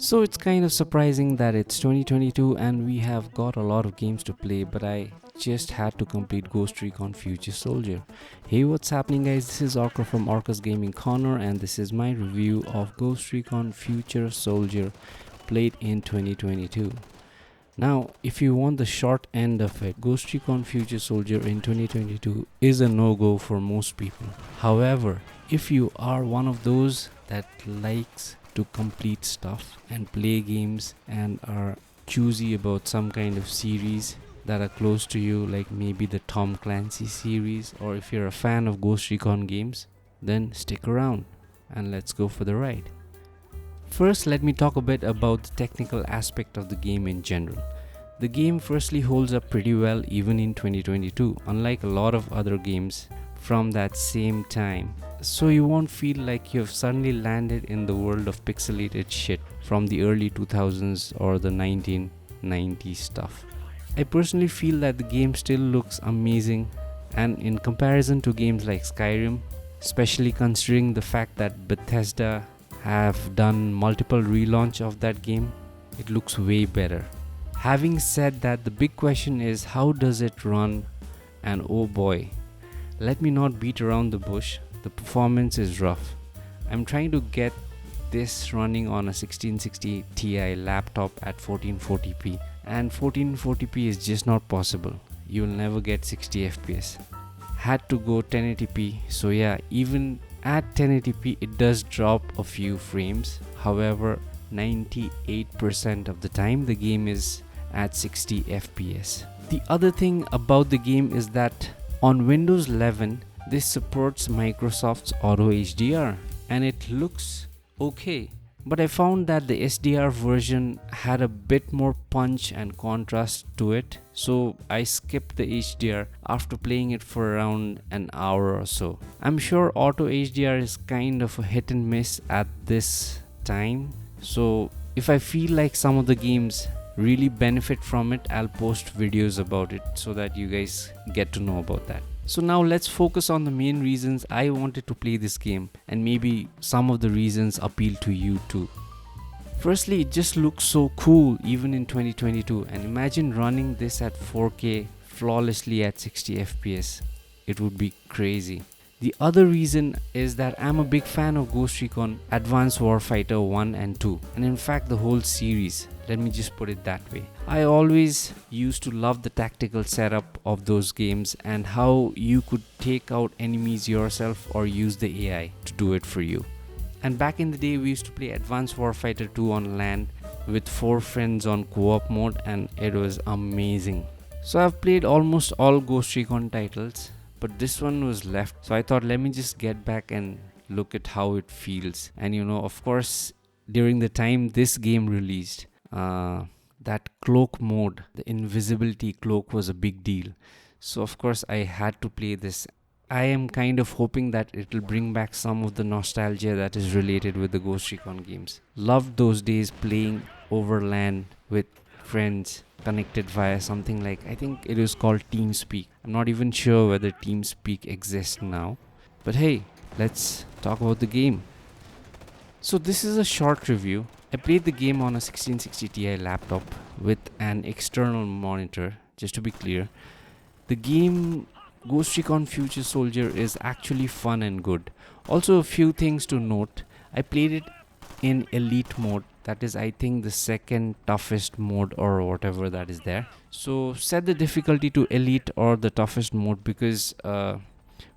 So it's kind of surprising that it's 2022 and we have got a lot of games to play, but I just had to complete Ghost Recon Future Soldier. Hey, what's happening, guys? This is Orka from Orka's Gaming Corner, and this is my review of Ghost Recon Future Soldier played in 2022. Now, if you want the short end of it, Ghost Recon Future Soldier in 2022 is a no-go for most people. However, if you are one of those that likes to complete stuff and play games and are choosy about some kind of series that are close to you, like maybe the Tom Clancy series, or if you're a fan of Ghost Recon games, then stick around and let's go for the ride. First, let me talk a bit about the technical aspect of the game in general. The game firstly holds up pretty well even in 2022, unlike a lot of other games from that same time. So you won't feel like you've suddenly landed in the world of pixelated shit from the early 2000s or the 1990s stuff. I personally feel that the game still looks amazing, and in comparison to games like Skyrim, especially considering the fact that Bethesda have done multiple relaunch of that game, it looks way better. Having said that, the big question is how does it run, and oh boy, let me not beat around the bush, the performance is rough. I'm trying to get this running on a 1660 Ti laptop at 1440p, and 1440p is just not possible. You'll never get 60 FPS. Had to go 1080p, so yeah, even at 1080p it does drop a few frames. However, 98% of the time the game is at 60 FPS. The other thing about the game is that on Windows 11 this supports Microsoft's Auto HDR and it looks okay. But I found that the SDR version had a bit more punch and contrast to it, so I skipped the HDR after playing it for around an hour or so. I'm sure Auto HDR is kind of a hit and miss at this time, so if I feel like some of the games really benefit from it, I'll post videos about it so that you guys get to know about that. So now let's focus on the main reasons I wanted to play this game, and maybe some of the reasons appeal to you too. Firstly, it just looks so cool even in 2022, and imagine running this at 4K flawlessly at 60 FPS. It would be crazy. The other reason is that I'm a big fan of Ghost Recon Advanced Warfighter 1 and 2, and in fact the whole series. Let me just put it that way. I always used to love the tactical setup of those games and how you could take out enemies yourself or use the AI to do it for you. And back in the day we used to play Advanced Warfighter 2 on LAN with 4 friends on co-op mode, and it was amazing. So I've played almost all Ghost Recon titles, but this one was left, so I thought let me just get back and look at how it feels. And of course, during the time this game released, that cloak mode, the invisibility cloak, was a big deal. So of course I had to play this. I am kind of hoping that it will bring back some of the nostalgia that is related with the Ghost Recon games. Loved those days playing over LAN with friends connected via something like, I think it was called TeamSpeak. I'm not even sure whether TeamSpeak exists now. But hey, let's talk about the game. So this is a short review. I played the game on a 1660 Ti laptop with an external monitor, just to be clear. The game Ghost Recon Future Soldier is actually fun and good. Also, a few things to note. I played it in elite mode. That is, I think, the second toughest mode or whatever that is there. So set the difficulty to elite or the toughest mode, because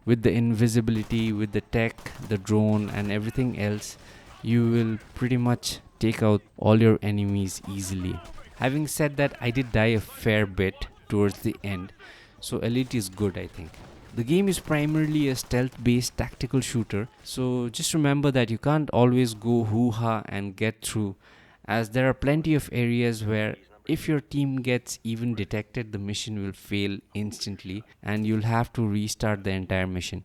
with the invisibility, with the tech, the drone and everything else, you will pretty much take out all your enemies easily. Having said that, I did die a fair bit towards the end, so elite is good, I think. The game is primarily a stealth-based tactical shooter, so just remember that you can't always go hoo-ha and get through, as there are plenty of areas where if your team gets even detected, the mission will fail instantly and you'll have to restart the entire mission.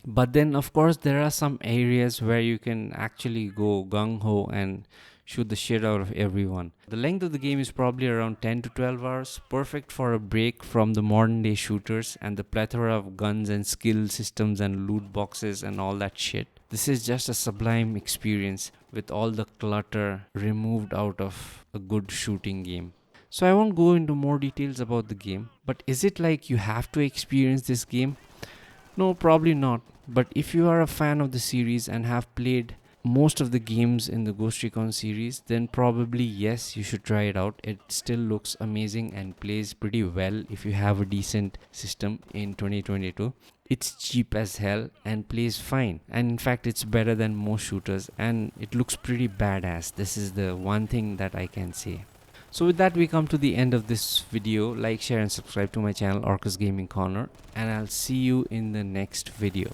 But then of course there are some areas where you can actually go gung-ho and shoot the shit out of everyone. The length of the game is probably around 10 to 12 hours, perfect for a break from the modern day shooters and the plethora of guns and skill systems and loot boxes and all that shit. This is just a sublime experience with all the clutter removed out of a good shooting game. So I won't go into more details about the game, but is it like you have to experience this game? No, probably not. But if you are a fan of the series and have played most of the games in the Ghost Recon series, then probably yes, you should try it out. It still looks amazing and plays pretty well if you have a decent system in 2022. It's cheap as hell and plays fine. And in fact, it's better than most shooters and it looks pretty badass. This is the one thing that I can say. So with that, we come to the end of this video. Like, share and subscribe to my channel Orka's Gaming Corner, and I'll see you in the next video.